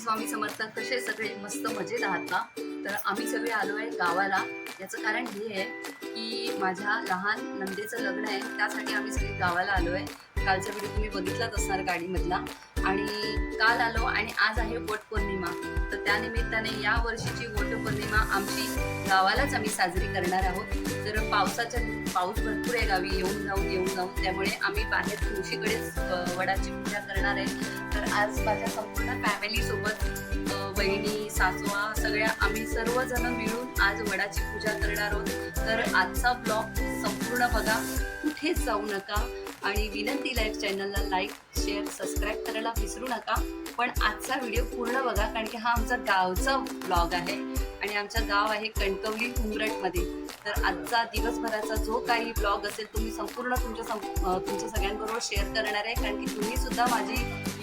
स्वामी समर्थ. कसे सगळे मस्त मजेत आहात ना? तर आम्ही सगळे आलो आहे गावाला. याचं कारण हे आहे की माझ्या लहान नंदेचं लग्न आहे, त्यासाठी आम्ही सगळे गावाला आलो आहे. कालचा व्हिडिओ तुम्ही बघितलाच असणार गाडीमधला. आणि काल आलो आणि आज आहे वटपौर्णिमा. तर त्यानिमित्ताने या वर्षीची वटपौर्णिमा आमची गावालाच आम्ही साजरी करणार आहोत. तर पाऊस भरपूर आहे गावी, येऊन जाऊन त्यामुळे आम्ही बाहेर तुळशीकडेच वडाची पूजा करणार आहे. तर आज माझ्या संपूर्ण फॅमिलीसोबत बहिणी सासवा सगळ्या आम्ही सर्वजण मिळून आज वडाची पूजा करणार आहोत. तर आजचा ब्लॉग संपूर्ण बघा, कुठेच जाऊ नका. आणि विनंती, लाईव्ह चॅनलला लाईक शेअर सबस्क्राईब करायला विसरू नका. पण आजचा व्हिडिओ पूर्ण बघा, कारण की हा आमचा गावचा ब्लॉग आहे आणि आमचं गाव आहे कणकवली उमरठमध्ये. तर आजचा दिवसभराचा जो काही ब्लॉग असेल तुम्ही संपूर्ण तुमच्या सगळ्यांबरोबर शेअर करणार आहे, कारण की तुम्ही सुद्धा माझी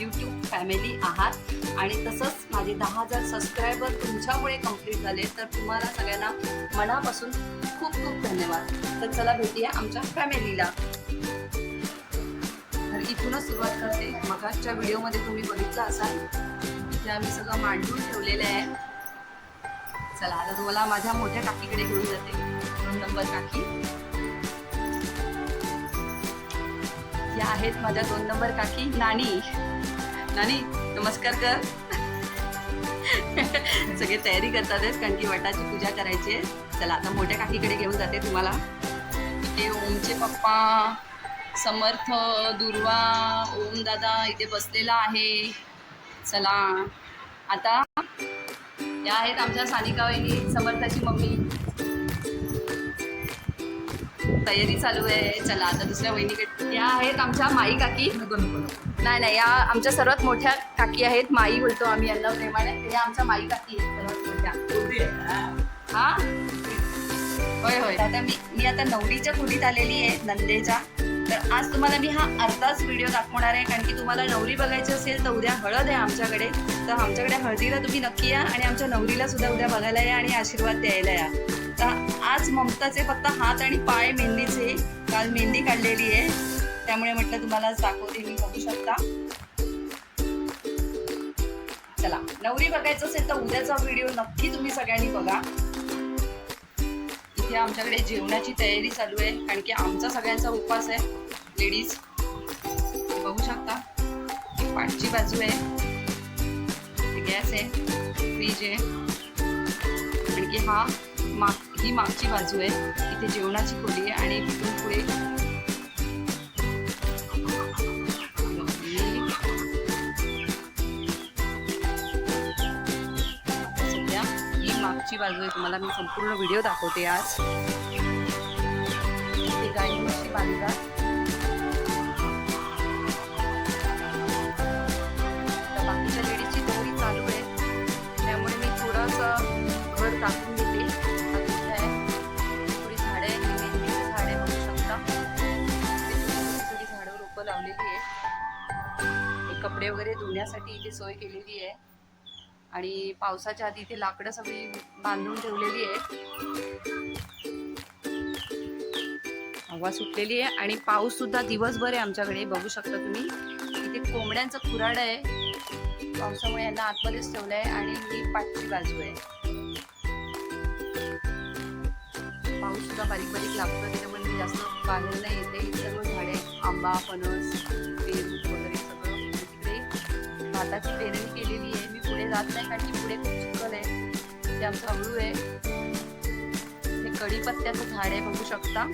यूट्यूब फॅमिली आहात. आणि तसंच माझे 10,000 सबस्क्रायबर तुमच्यामुळे कंप्लीट झाले. तर तुम्हाला सगळ्यांना मनापासून खूप खूप धन्यवाद. तर चला भेटूया आमच्या फॅमिलीला. तर इथूनच सुरुवात करते. मगाच्या व्हिडिओमध्ये तुम्ही बघितलं असाल की आम्ही सगळं मांडून ठेवलेलं आहे. चला आता तुम्हाला माझ्या मोठ्या काकीकडे घेऊन जाते. 2 नंबर काकी या आहेत माझ्या 2 नंबर काकी. नानी नमस्कार कर. सगळे तयारी करतात कारण की वटाची पूजा करायची आहे. चला आता मोठ्या काकीकडे घेऊन जाते तुम्हाला. इथे ओमचे पप्पा समर्थ, दुर्वा, ओम दादा इथे बसलेला आहे. चला आता या आहेत आमच्या सानिका वहिनी, समर्थाची मम्मी. तयारी चालू आहे. चला आता दुसऱ्या वहिनीकडे. या आहेत आमच्या माई काकी. नाही, या आमच्या सर्वात मोठ्या काकी आहेत. माई बोलतो आम्ही यांना प्रेमाने. या आमच्या माई काकी आहेत सर्वात मोठ्या. हा होय. आता मी आता नवरीच्या खोलीत आलेली आहे, नंदेच्या. तर आज तुम्हाला मी हा अर्धाच व्हिडिओ दाखवणार आहे, कारण की तुम्हाला नवरी बघायची असेल तर उद्या हळद आहे आमच्याकडे. तर आमच्याकडे हळदीला तुम्ही नक्की या आणि आमच्या नवरीला सुद्धा उद्या बघायला या आणि आशीर्वाद द्यायला या. तर आज ममताचे फक्त हात आणि पाय मेहंदीचे, काल मेहंदी काढलेली आहे त्यामुळे म्हटलं तुम्हाला दाखवते मी. बघू शकता. चला नवरी बघायचं असेल तर उद्याचा व्हिडिओ नक्की तुम्ही सगळ्यांनी बघा. इथे आमच्याकडे जेवणाची तयारी चालू आहे, कारण की आमचा सगळ्यांचा उपवास आहे. लेडीज बघू शकता. ही पाठची बाजू आहे, गॅस आहे, फ्रीज आहे, कारण की ही मागची बाजू आहे. इथे जेवणाची खोली आहे आणि तिथून पुढे सध्या ही मागची बाजू आहे. तुम्हाला मी संपूर्ण व्हिडिओ दाखवते आज. इथे गाई म्हशी बांधतात. बाकीच्या लेडीजची तयारी चालू आहे त्यामुळे मी थोडंसं घर टाकून घेते. थोडी झाडे आहे, मेहंदीची झाडे बघू शकता. थोडी झाडं रोपं लावलेली आहे. कपडे वगैरे धुण्यासाठी इथे सोय केलेली आहे. आणि पावसाच्या आधी इथे लाकडं सगळी बांधून ठेवलेली आहे. हवा सुटलेली आहे आणि पाऊस सुद्धा दिवसभर आहे आमच्याकडे. बघू शकता तुम्ही. इथे कोंबड्यांचं खुराड आहे, पावसामुळे यांना आतमध्येच ठेवलं आहे. आणि ही पाठची बाजू आहे. पाऊस सुद्धा बारीक बारीक लागतो त्याच्यामुळे मी जास्त बाहेर नाही येते. सर्व झाडे, आंबा, फणस, पेरू वगैरे सगळं. तिकडे भाताची पेरणी केलेली आहे. मी पुढे जात नाही कारण की पुढे खूप चिखल आहे. ते आमचं अळू आहे. हे कढीपत्त्याचं झाड आहे, बघू शकता.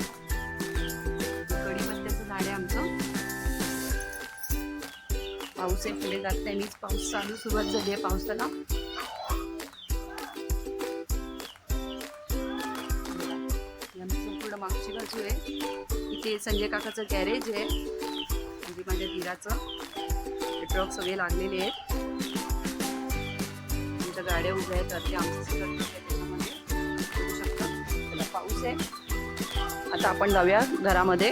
कढीपत्त्याचं झाड आहे आमचं. पाऊस आहे, पुढे जात नाही. मीच पाऊस सुरुवात झाली आहे पावसाला. संपूर्ण मागची बाजू आहे. इथे संजय काकाचं गॅरेज आहे, म्हणजे माझ्या धीराचं. ट्रक सगळे लागलेले आहेत. आमच्या गाड्या उभ्या आहेत वरती. आमचं सगळं त्याच्यामध्ये बघू शकता. त्याला पाऊस आहे. आता आपण जाऊया घरामध्ये.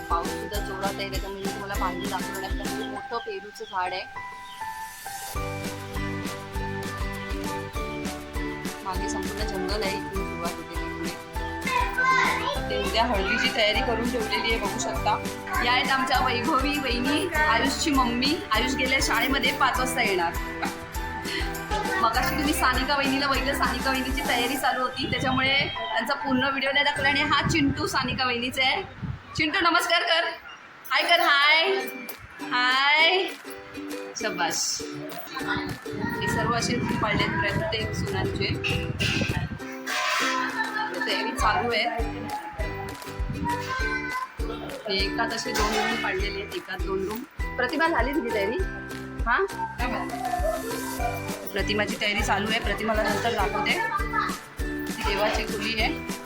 पाऊस सुद्धा जोरात आहे त्याच्यामुळे तुम्हाला बांधून दाखवण्यात. मोठं पेरूचं झाड आहे. मागे संपूर्ण जंगल आहे. इथून सुरुवात होते. आणि उद्या हळदीची तयारी करून ठेवलेली आहे, बघू शकता. या आहेत आमच्या वैभवी वहिनी, आयुषची मम्मी. आयुष गेल्या शाळेमध्ये 5 वाजता येणार. मगाशी तुम्ही सानिका वहिनीला बघितलं, सानिका वहिनीची तयारी चालू होती, त्याच्यामुळे त्यांचा पूर्ण व्हिडिओ नाही दाखवला. आणि हा चिंटू सानिका वहिनीचा आहे. चिंटू नमस्कार कर, हाय कर, हाय हाय, शबाश. हे सर्व असे रूम पाळलेत प्रत्येक सुनांचे. तयारी चालू आहे. हे एकात असे 2 रूम पाडलेले आहेत, एकात 2 रूम. प्रतिभा झाली तुझी तयारी? हां, प्रतिमाची तयारी चालू आहे. प्रतिमाला नंतर दाखवते. देवाची खोली आहे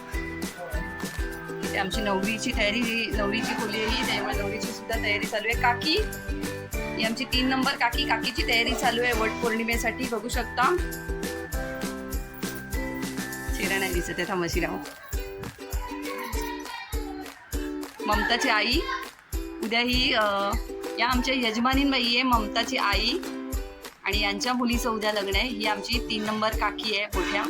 इथे. आमची नवरीची खोली आहे, त्यामुळे नवरीची सुद्धा तयारी चालू आहे. काकी, ही आमची 3 नंबर काकी. काकीची तयारी चालू आहे वट पौर्णिमेसाठी, बघू शकता. चेहरा नाही दिसत आहे, थांबशी राहू. ममताची आई. उद्या ही या आमच्या यजमानीन बाई आहे, ममताची आई. आणि यांच्या मुलीचं उद्या लग्न आहे. ही आमची 3 नंबर काकी आहे मोठ्या.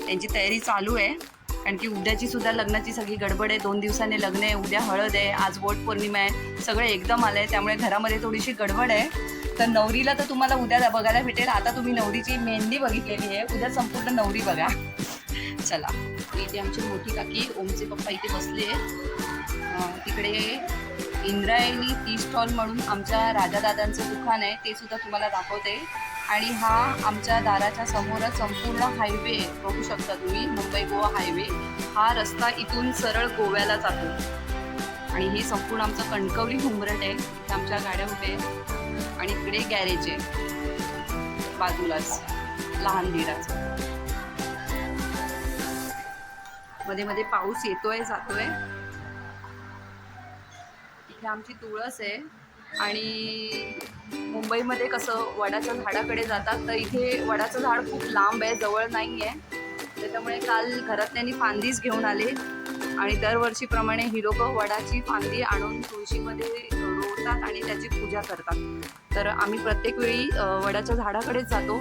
त्यांची तयारी चालू आहे, कारण की उद्याची सुद्धा लग्नाची सगळी गडबड आहे. 2 दिवसांनी लग्न आहे, उद्या हळद आहे, आज वट पौर्णिमा आहे, सगळं एकदम आलं आहे. त्यामुळे घरामध्ये थोडीशी गडबड आहे. तर नवरीला तर तुम्हाला उद्या बघायला भेटेल. आता तुम्ही नवरीची मेहंदी बघितलेली आहे, उद्या संपूर्ण नवरी बघा. चला, इथे आमची मोठी काकी, ओमचे पप्पा इथे बसले आहेत. तिकडे इंद्रायणी टी स्टॉल म्हणून आमच्या राजादादांचं दुकान आहे, ते सुद्धा तुम्हाला दाखवते. आणि हा आमच्या दाराच्या समोरच संपूर्ण हायवे बघू शकता तुम्ही, मुंबई गोवा हायवे. हा रस्ता इथून सरळ गोव्याला जातो. आणि हे संपूर्ण आमचं कणकवली घुमरट आहे. इथे आमच्या गाड्या उभे आहेत. आणि इकडे गॅरेज आहे बाजूलाच, लहान दिराचं. मध्ये मध्ये पाऊस येतोय जातोय. इथे आमची तुळस आहे. आणि मुंबईमध्ये कसं वडाच्या झाडाकडे जातात, तर इथे वडाचं झाड खूप लांब आहे, जवळ नाही आहे. त्याच्यामुळे काल घरातल्यांनी फांदीच घेऊन आले. आणि दरवर्षीप्रमाणे ही लोकं वडाची फांदी आणून तुळशीमध्ये रोवतात आणि त्याची पूजा करतात. तर आम्ही प्रत्येक वेळी वडाच्या झाडाकडेच जातो,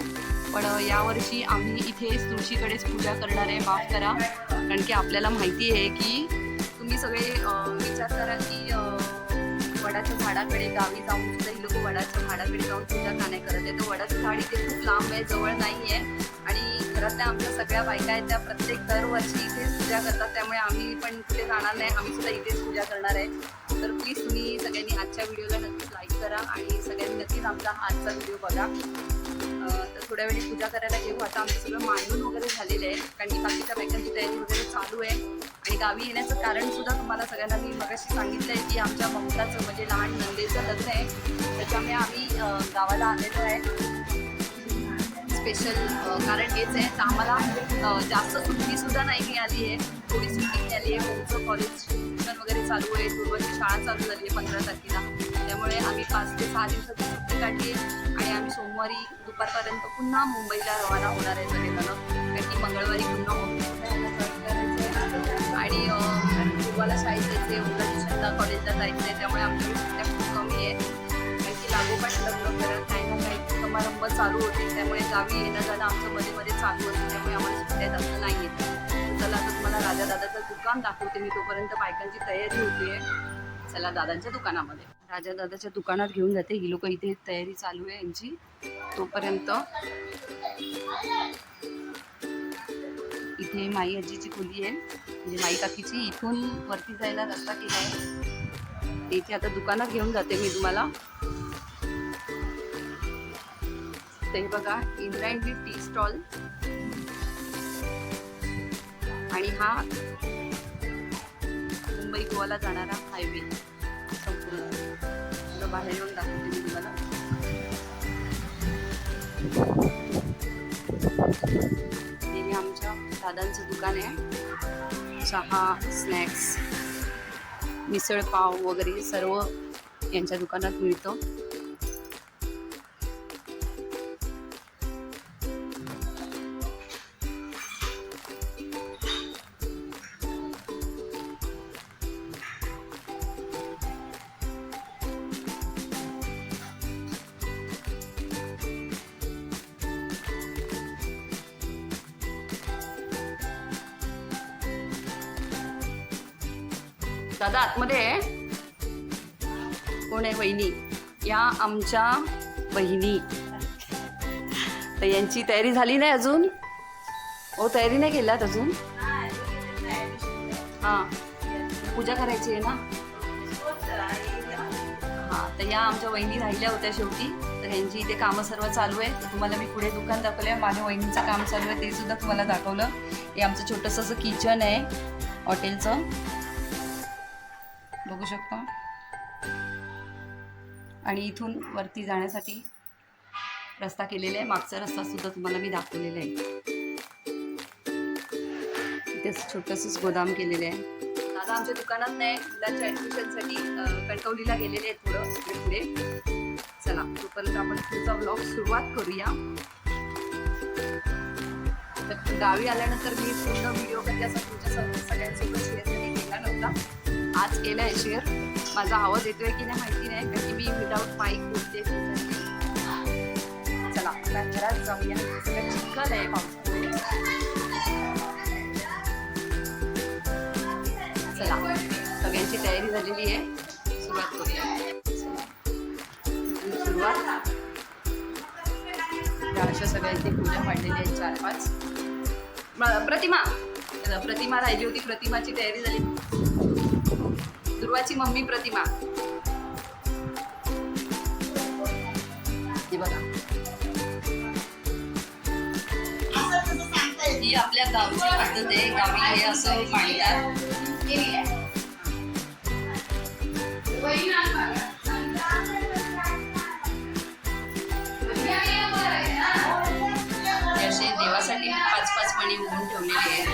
पण यावर्षी आम्ही इथेच तुळशीकडेच पूजा करणार आहे. माफ करा, कारण की आपल्याला माहिती आहे की तुम्ही सगळे विचार करा की वडाच्या झाडाकडे गावी जाऊन सुद्धा ही लोक वडाच्या झाडाकडे जाऊन पूजा का नाही करत आहे. तर वडाचं झाड इथे खूप लांब आहे, जवळ नाही आहे. आणि घरातल्या आमच्या सगळ्या बायका आहेत त्या प्रत्येक दरवर्षी इथेच पूजा करतात. त्यामुळे आम्ही पण कुठे जाणार नाही, आम्ही सुद्धा इथेच पूजा करणार आहे. तर प्लीज तुम्ही सगळ्यांनी आजच्या व्हिडिओला नक्कीच लाईक करा आणि सगळ्यांनी नक्कीच आमचा आजचा व्हिडिओ बघा. तर थोड्या वेळी पूजा करायला घेऊ. आता आमचं सगळं मांडून वगैरे झालेलं आहे, कारण की बाकीच्या बायकांची तयारी वगैरे चालू आहे. आणि गावी येण्याचं कारण सुद्धा तुम्हाला सगळ्यांना मी मगाशी सांगितलं आहे की आमच्या ममताचं म्हणजे लहान नंदेचं लग्न आहे, त्याच्यामुळे आम्ही गावाला आलेलो आहे स्पेशल. कारण हेच आहे, तर आम्हाला जास्त सुट्टीसुद्धा नाही मिळाली आहे, थोडी सुट्टी मिळाली आहे. ओमचं कॉलेज ट्युशन वगैरे चालू आहे, दुर्वाची शाळा चालू झाली आहे 15 तारखेला. त्यामुळे आम्ही 5 ते 6 दिवसाची सुट्टी काढली आहे. आणि आम्ही सोमवारी दुपारपर्यंत पुन्हा मुंबईला रवाना होणार आहे सगळेजण, कारण की मंगळवारी पुन्हा आणि तुम्हाला शाळेत जायचं आहे, उद्या ट्युशनला कॉलेजला जायचं आहे. त्यामुळे आमच्याकडे सुट्ट्या खूप कमी आहे, कारण की लागोपाठ लग्न करत काही ना काही समारंभ चालू होते. त्यामुळे गावी येणं जाणं आमचं मध्ये मध्ये चालू असतं, त्यामुळे आम्हाला सुट्ट्या जास्त नाही येत. चला, आता तुम्हाला राजादादाचं दुकान दाखवते मी, तोपर्यंत बायकांची तयारी होती आहे. चला दादांच्या दुकानामध्ये, राजादादाच्या दुकानात घेऊन जाते. ही लोक इथे तयारी चालू आहे यांची. तोपर्यंत इथे माई आजीची खोली आहे, म्हणजे माई काकीची. इथून वरती जायला रस्ता केला आहे, इथे आता दुकानात घेऊन जाते मी तुम्हाला. ते बघा, इंद्रायणी टी स्टॉल. आणि हा मुंबई गोवाला जाणारा हायवे संपूर्ण बाहेर येऊन दाखवते मी तुम्हाला. हे आमच्या दादांचं दुकान आहे. चहा, स्नॅक्स, मिसळपाव वगैरे सर्व यांच्या दुकानात मिळतं. दादा आतमध्ये आहे. कोण आहे? वहिनी. या आमच्या वहिनी. तर यांची तयारी झाली नाही अजून. हो, तयारी नाही केलात अजून. हां, पूजा करायची आहे ना. हां, तर या आमच्या वहिनी राहिल्या होत्या शेवटी. तर यांची इथे कामं सर्व चालू आहे. तर तुम्हाला मी पुढे दुकान दाखवलं. माझ्या वहिनीचं काम चालू आहे, ते सुद्धा तुम्हाला दाखवलं. हे आमचं छोटंसं असं किचन आहे हॉटेलचं, बघू शकता. आणि इथून वरती जाण्यासाठी रस्ता केलेला आहे. मागचा रस्ता सुद्धा तुम्हाला मी दाखवलेला आहे. इथे छोटंसंच गोदाम केलेलं आहे. दादा आमच्या दुकानात नाही, मुलांच्या ॲडमिशनसाठी कणकवलीला गेलेले आहेत थोडं इकडे पुढे. चला, तोपर्यंत आपण पुढचा ब्लॉग सुरुवात करूया. तर गावी आल्यानंतर मी पूर्ण व्हिडिओ कधी असा तुमच्या सगळ्यांसोबत शेअरसाठी केला नव्हता. आज केला आहे शेअर. माझा आवाज येतोय की नाही माहिती नाही, कारण की मी विदाऊट माईक बोलते. चला आता घरात जाऊया. सगळं चिखल आहे पावसामुळे. चला, सगळ्यांची तयारी झालेली आहे, सुरुवात करूया. सुरुवात. अशा सगळ्यांची पूजा मांडलेली आहे 4-5. प्रतिमा राहिली होती. प्रतिमाची तयारी झाली. ध्रुवाची मम्मी प्रतिमा. हे बघा, ही आपल्या गावची पद्धत आहे. गावी हे असं मांडतात. असे देवासाठी 5-5 मणी उभून ठेवलेले आहेत.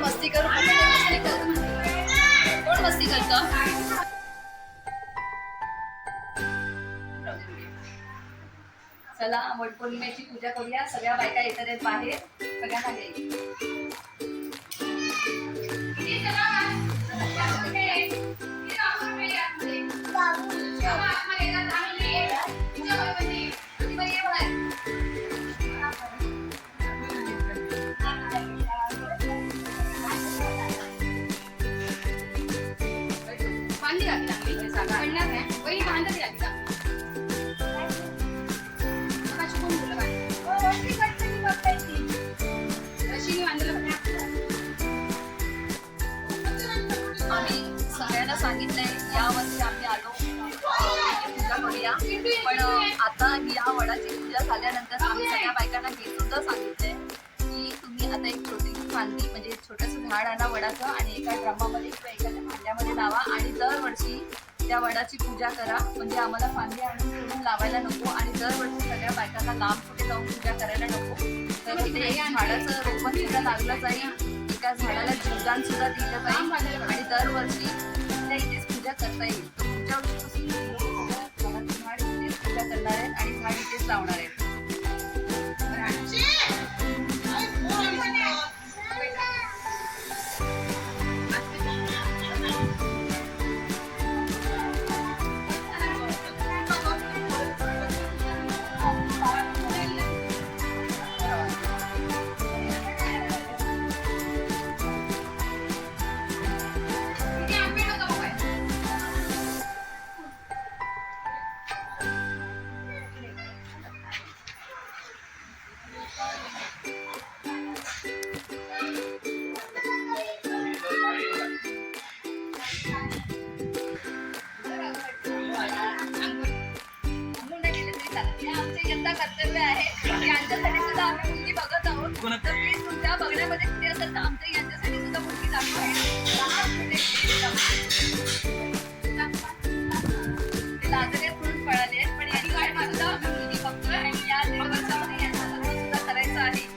मस्ती करू. कोण मस्ती करतं? चला, वटपौर्णिमेची पूजा करूया. सगळ्या बायका येतात आहेत बाहेर. सगळ्यांना घ्यायची. आम्ही सगळ्यांना सांगितलंय यावर्षी आम्ही आलो पूजा करूया. पण आता या वडाची पूजा झाल्यानंतर आम्ही सगळ्या बायकांना हे सुद्धा सांगितलंय की तुम्ही आता एक छोटीशी फांदी म्हणजे छोटंसं झाड आणा वडाचं आणि एका ड्रमामध्ये किंवा एखाद्या भांड्यामध्ये लावा आणि दरवर्षी त्या वडाची पूजा करा. म्हणजे आम्हाला फांदी आणून सोडून लावायला नको आणि दरवर्षी सगळ्या बायकांना लांब कुठे जाऊन पूजा करायला नको. तर तिथे एक झाडाचं रोपण सुद्धा लागलं जाईल. एका झाडाला जीवदान सुद्धा दिलं जाईल आणि दरवर्षी त्या इथेच पूजा करता येईल. तर पुढच्या वर्षीपासून झाड इथेच पूजा करणार आहेत आणि झाड इथेच लावणार आहेत. कर्तव्य आहे. यांच्यासाठी सुद्धा आम्ही मुलगी बघत आहोत. तर प्लीज तुमच्या बघण्यामध्ये कुठे असेल तर आमच्या यांच्यासाठी सुद्धा मुलगी दाखवा. ते लाजरे म्हणून पळाले आहेत, पण यांनी काय सुद्धा मुलगी बघतोय आणि या वर्षामध्ये यांचं लग्न सुद्धा करायचं आहे.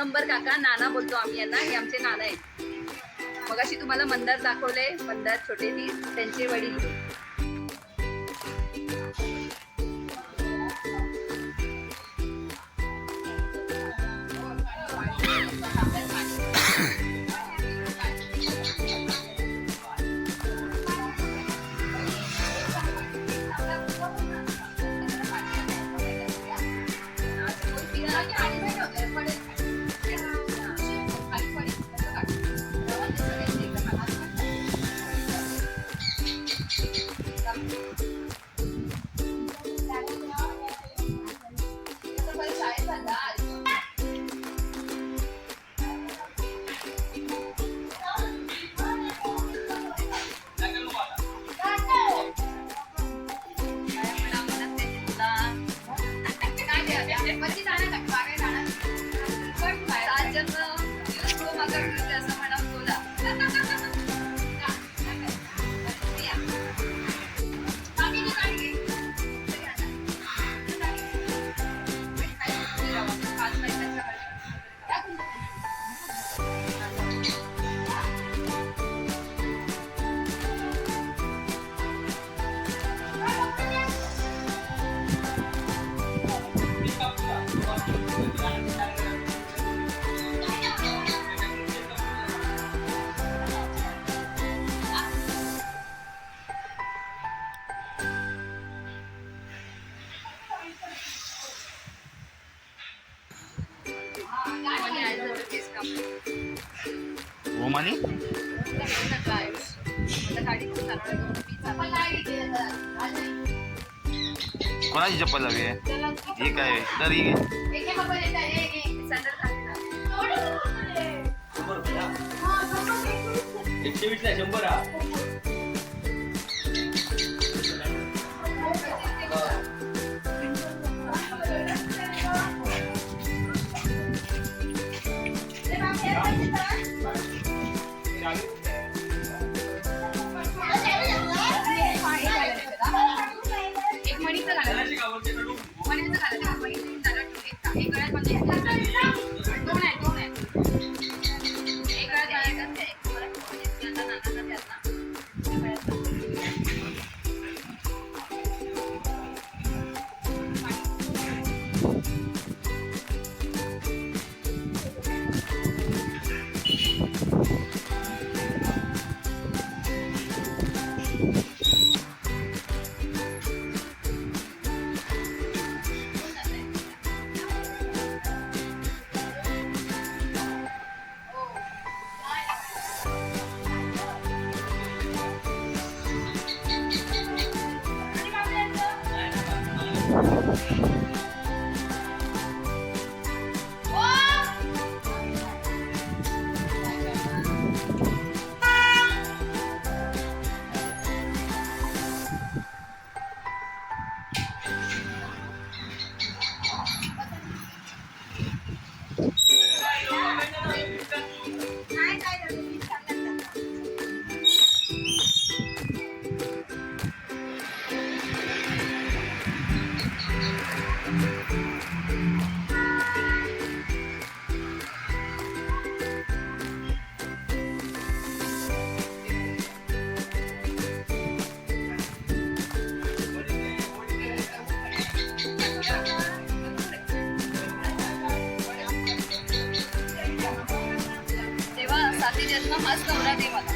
नंबर काका, नाना बोलतो आम्ही यांना, हे आमचे नाना आहेत. मगाशी तुम्हाला मंदार दाखवले, मंदार छोटे ती त्यांचे वडील. ओमानी कोणाची चप्पल हवी आहे? ही काय तर ही घे. 120 साथी जन्म हाच नवरा दे मला.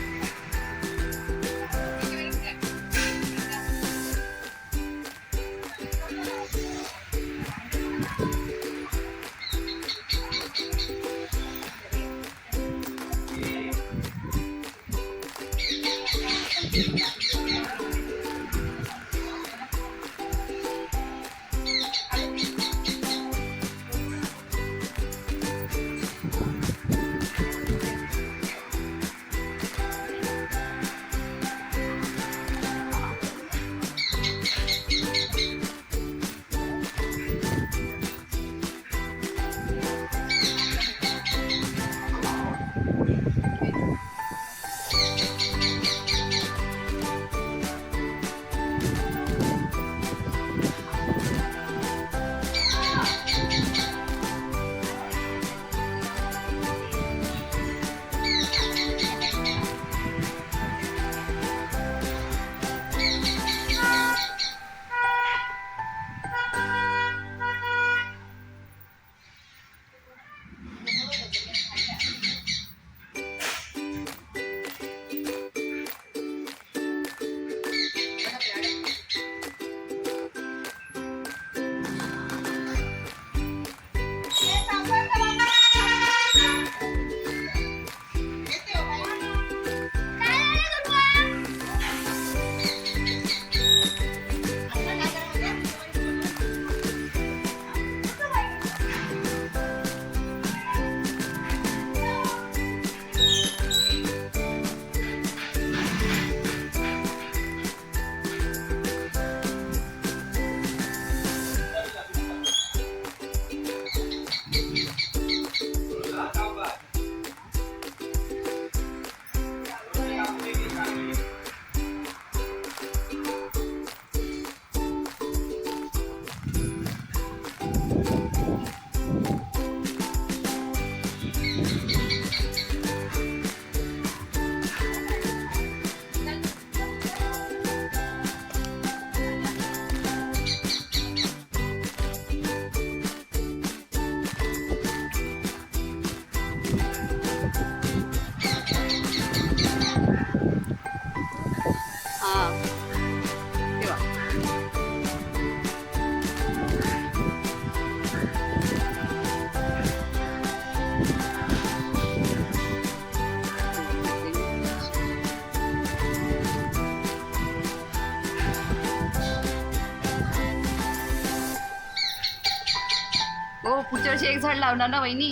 पुढच्या वर्षी एक झाड लावणार ना वहिनी?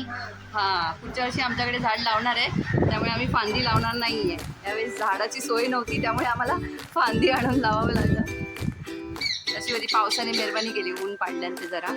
हां, पुढच्या वर्षी आमच्याकडे झाड लावणार आहे, त्यामुळे आम्ही फांदी लावणार नाही आहे. यावेळेस झाडाची सोय नव्हती, त्यामुळे आम्हाला फांदी आणून लावावं लागलं. त्याशिवाय पावसाने मेहरबानी केली, ऊन पाडल्यानंतर जरा.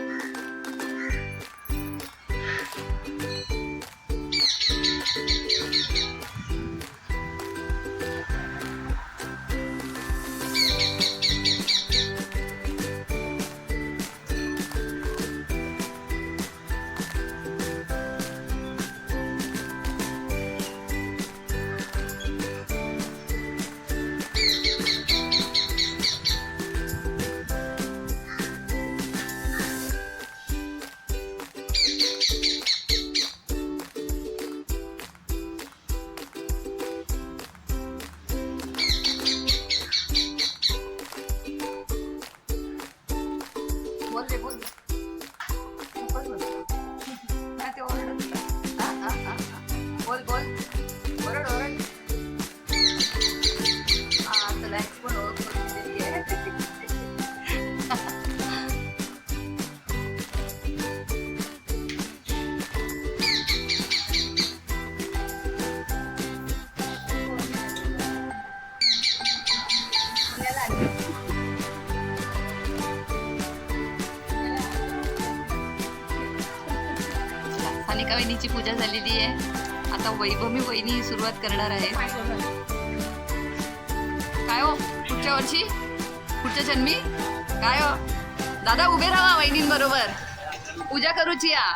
बोल रे, बोल. खूपच बोल. नाही ते ओरडत होता. बोल बोल, ओरड ओरड. तुला एक पण ओळख करून दिली आहे. पुण्याला आली. सानिका वहिनीची पूजा झालेली आहे. आता वैभवी वहिनी सुरुवात करणार आहे. काय हो, पुढच्या वर्षी, पुढच्या जन्मी काय हो दादा, उभे राहा वहिनींबरोबर, पूजा करूची या.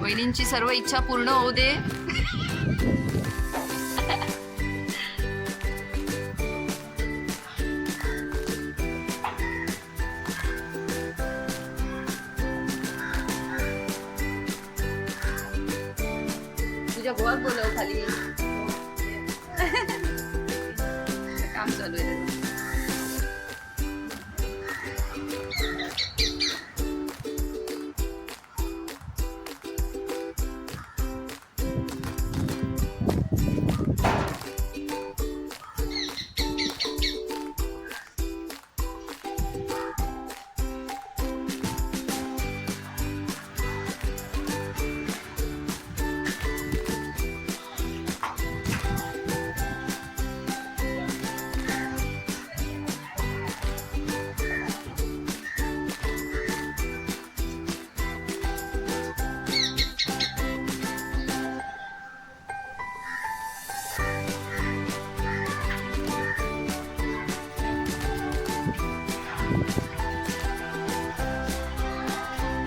वहिनींची सर्व इच्छा पूर्ण होऊ दे. तुझ्या गोवात बोलव खाली. काम चालू आहे त्याचं.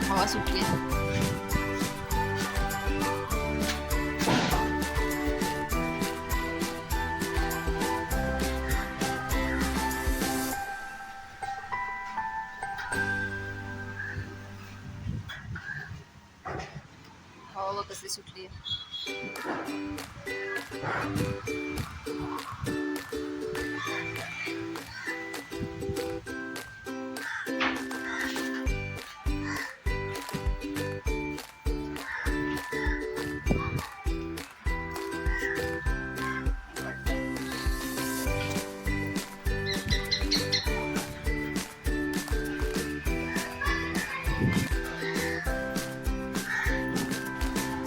हवा सुटली. हवा कशी सुटली.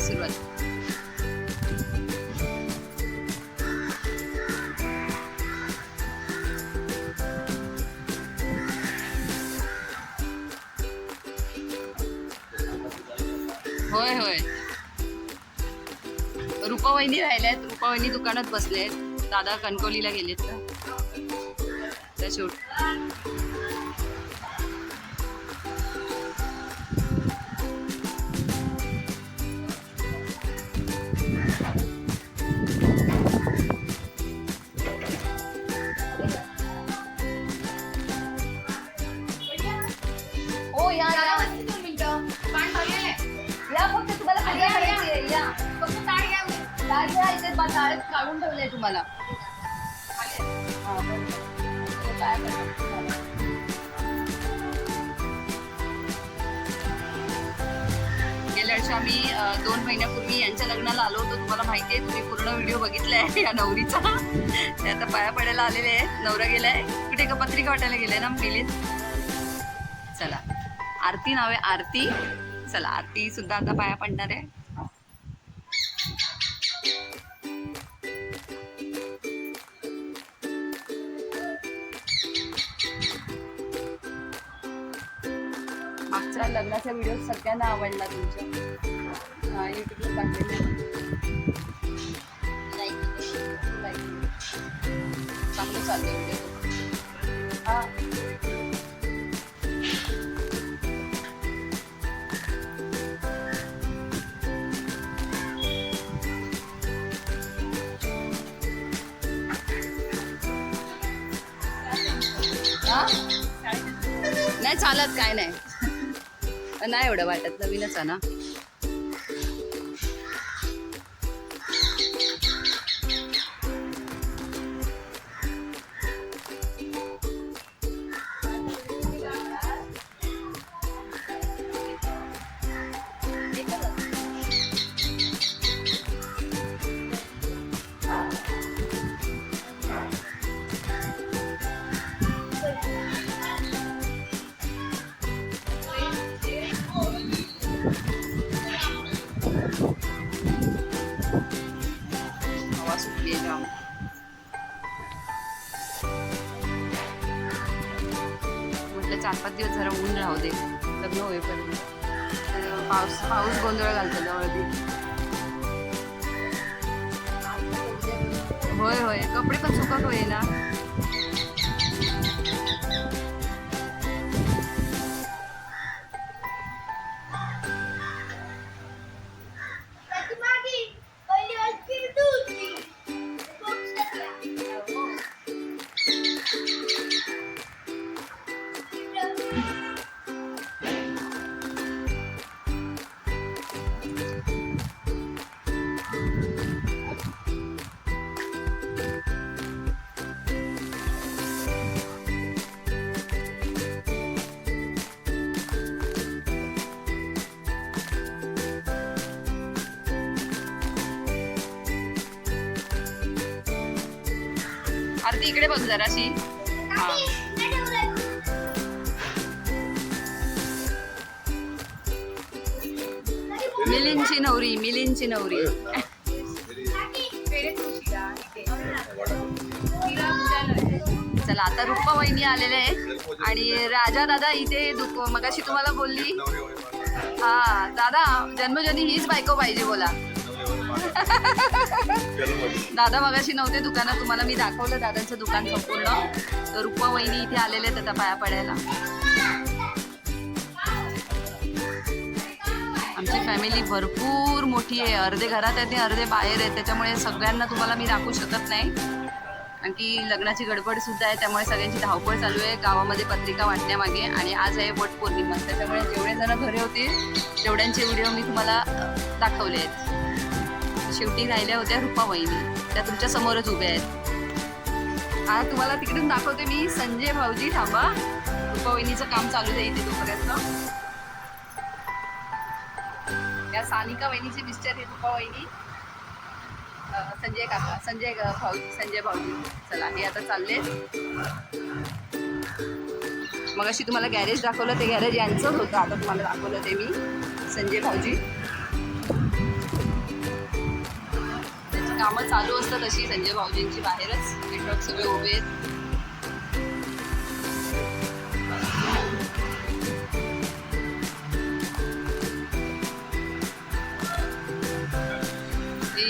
सुरुवात. होय होय, रूपा वहिनी राहिल्यात. रूपा वहिनी दुकानात बसलेत. दादा कणकवलीला गेलेत त्या शूट. हो या या, या फक्त तुम्हाला खाली करायची आहे. या फक्त ताळ घ्या. ताळ घ्या, इथे ताळ काढून ठेवले तुम्हाला. हा, बरं. काय करणार? वर्षी आम्ही 2 महिन्यापूर्वी यांच्या लग्नाला आलो होतो. तुम्हाला माहिती आहे, तुम्ही पूर्ण व्हिडिओ बघितलाय या नवरीचा. ते आता पाया पडायला आलेले आहेत. नवरा गेलाय कुठे का पत्रिका वाटायला गेलाय ना मिलीत. चला आरती नाव आहे आरती. चला आरती सुद्धा आता पाया पडणार आहे. मागच्या लग्नाचा व्हिडिओ सगळ्यांना आवडला तुमच्या युट्यूबला टाकलेला. चांगलं चाललंय व्हिडिओ. हा नाही चालत काय नाही. नाही एवढं वाटत, नवीनच आहे ना. हवा सुटली आहे जाम. म्हटलं 4-5 दिवस जरा ऊन राहू दे लग्न होईपर्यंत. तर पाऊस गोंधळ घालतो जवळ. होय कपडे पण सुकत होई ना. आरती इकडे बघ जराशी. हा मिलिंदची नवरी. चला आता रुप्पा वहिनी आलेले आहेत आणि राजा दादा इथे मगाशी तुम्हाला बोलली. हा दादा जन्मजनी हीच बायको पाहिजे बोला. दादा मगाशी नव्हते दुकानात, तुम्हाला मी दाखवलं दादांचं दुकान संपूर्ण. तर रुप्पा वहिनी इथे आलेले आहेत आता पाया पडायला. आमची फॅमिली भरपूर मोठी आहे. अर्धे घरात आहेत आणि अर्धे बाहेर आहेत. त्याच्यामुळे सगळ्यांना तुम्हाला मी दाखवू शकत नाही. आणखी लग्नाची गडबड सुद्धा आहे, त्यामुळे सगळ्यांची धावपळ चालू आहे गावामध्ये पत्रिका वाटण्यामागे. आणि आज आहे वटपौर्णिमा, त्याच्यामुळे जेवढे जण घरी होतील तेवढ्यांचे व्हिडिओ मी तुम्हाला दाखवले आहेत. शेवटी राहिल्या होत्या रुपा वहिनी, त्या तुमच्या समोरच उभ्या आहेत. आज तुम्हाला तिकडून दाखवते मी संजय भाऊजी. थांबा, रुपा वहिनीचं काम चालू आहे इथे तोपर्यंत. या सानिका वहिनीचे मिस्टर हे रुपा वहिनी, संजय भाऊजी. चला हे आता चालले. मग अशी तुम्हाला गॅरेज दाखवलं, ते गॅरेज यांचंच होतं. आता तुम्हाला दाखवलं ते मी संजय भाऊजी. त्यांची कामं चालू असतात अशी संजय भाऊजींची बाहेरच. नेटवर्क सगळे उभे आहेत.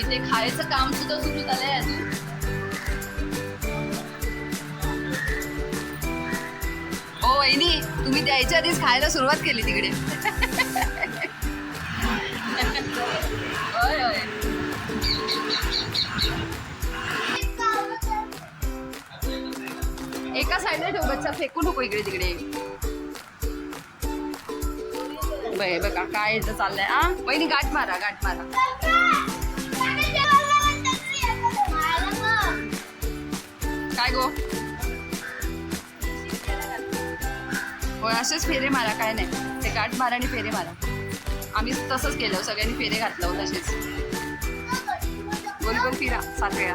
इथे खायचं काम सुद्धा सुरू झालंय अजून. हो वहिनी, तुम्ही द्यायच्या आधीच खायला सुरुवात केली तिकडे. होय होय. एका साईडला ठेव बच्चा, फेकू नको इकडे तिकडे. बघा काय इथं चाललंय. वहिनी गाठ मारा. काय गो, होय असेच फेरे मारा, काय नाही. ते गाठ मारा आणि फेरे मारा. आम्ही तसंच केलं, सगळ्यांनी फेरे घातलं तसेच. गोल गोल फिरा 7 वेळा.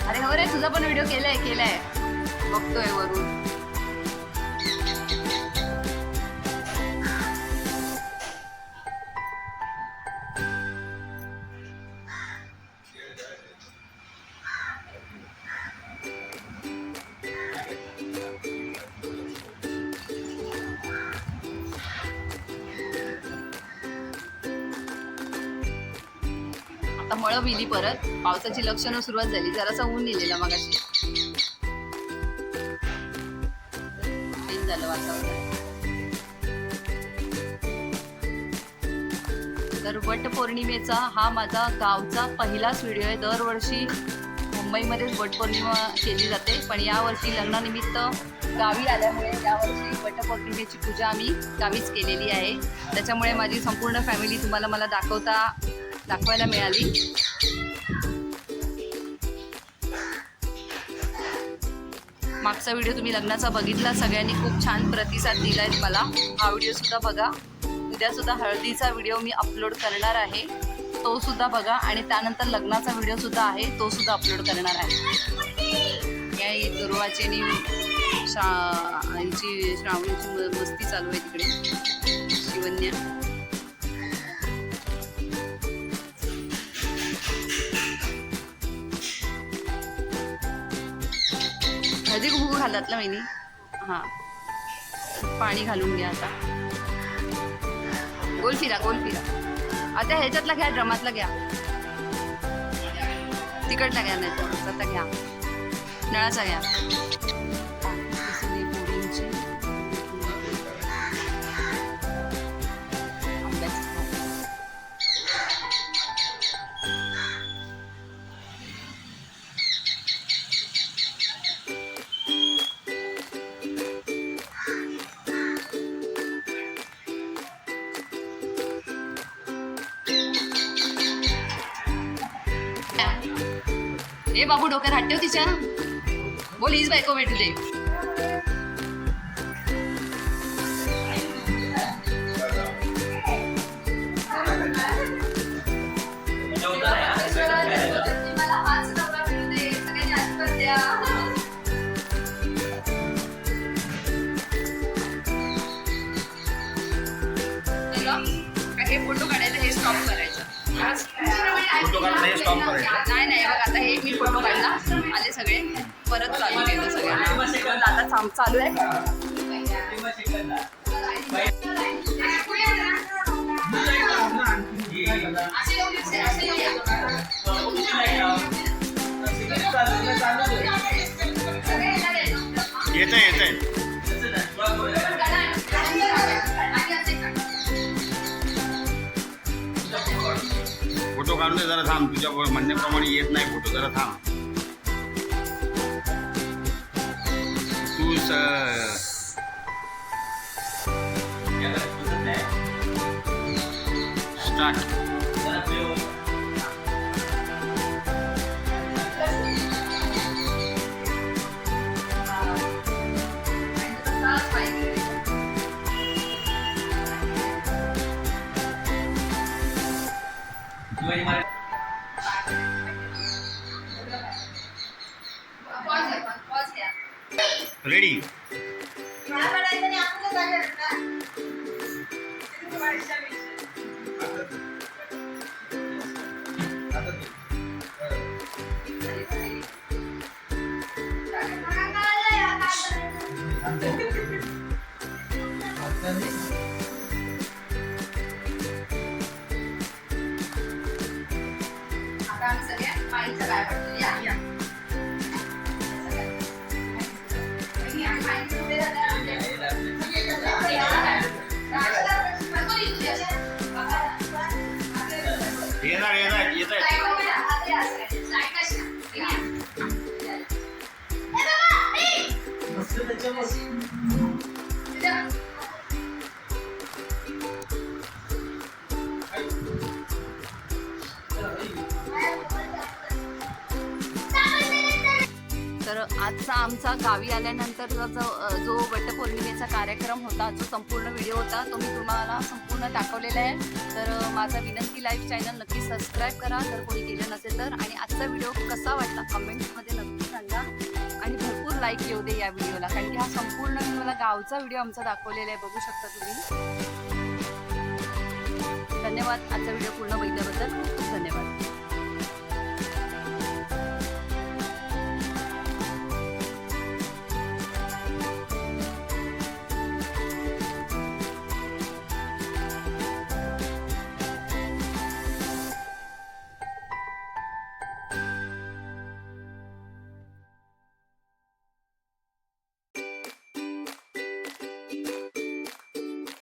अरे हो रे, तुझा पण व्हिडिओ केलाय बघतोय वरून. आता मळं मिली परत, पावसाची लक्षणं सुरुवात झाली. जरासा ऊन नेलेला मगाशी. चेंज झालं वातावरण. तर वटपौर्णिमेचा हा माझा गावचा पहिलाच व्हिडिओ आहे. दरवर्षी मुंबईमध्येच वटपौर्णिमा केली जाते, पण यावर्षी लग्नानिमित्त गावी आल्यामुळे यावर्षी वटपौर्णिमेची पूजा आम्ही गावीच केलेली आहे. त्याच्यामुळे माझी संपूर्ण फॅमिली तुम्हाला मला दाखवायला मिळाली. मागचा व्हिडिओ तुम्ही लग्नाचा बघितला, सगळ्यांनी खूप छान प्रतिसाद दिलाय मला. हा व्हिडिओ सुद्धा बघा. उद्या सुद्धा हळदीचा व्हिडिओ मी अपलोड करणार आहे, तो सुद्धा बघा. आणि त्यानंतर लग्नाचा व्हिडिओ सुद्धा आहे, तो सुद्धा अपलोड करणार आहे. या दुर्वाची आणि श्रावणीची मस्ती चालू आहे तिकडे. शिवन्या हळदी कुंकू घालत ना वहिनी. हां, पाणी घालून घ्या. आता गोल फिरा. आता ह्याच्यातला घ्या, ड्रमातला घ्या, तिकडला घ्या, नाही तर आता घ्या, नळाचा घ्या. ए बाबू, डोक्यात हात ठेव तिच्या. बोल, हीच बायको भेटू दे. हे फोटो काढायला हे स्टॉप करायचं. फोटो काढता हे स्टॉप करायचं. नाही बघ, आता हे मी फोटो काढला, आले सगळे, परत चालू केलं सगळ्यांना. आता चालू आहे. येतंय. फोटो काढून दे जरा, थांब. तुझ्या म्हणण्याप्रमाणे येत नाही फोटो, जरा थांब. तू स्टार्ट. रेडी. आता आम्ही सगळ्या पाणीचं काय पडतो या. आजचा आमचा गावी आल्यानंतरचा जो वटपौर्णिमेचा कार्यक्रम होता, जो संपूर्ण व्हिडिओ होता तो मी तुम्हाला संपूर्ण दाखवलेला आहे. तर माझा विनंती लाईव्ह चॅनल नक्की सबस्क्राईब करा जर कोणी केलं नसेल तर. आणि आजचा व्हिडिओ कसा वाटला कमेंट्समध्ये नक्की सांगा आणि भरपूर लाईक येऊ दे या व्हिडिओला, कारण की हा संपूर्ण मी मला गावचा व्हिडिओ आमचा दाखवलेला आहे, बघू शकता तुम्ही. धन्यवाद आजचा व्हिडिओ पूर्ण बघितल्याबद्दल. खूप खूप धन्यवाद.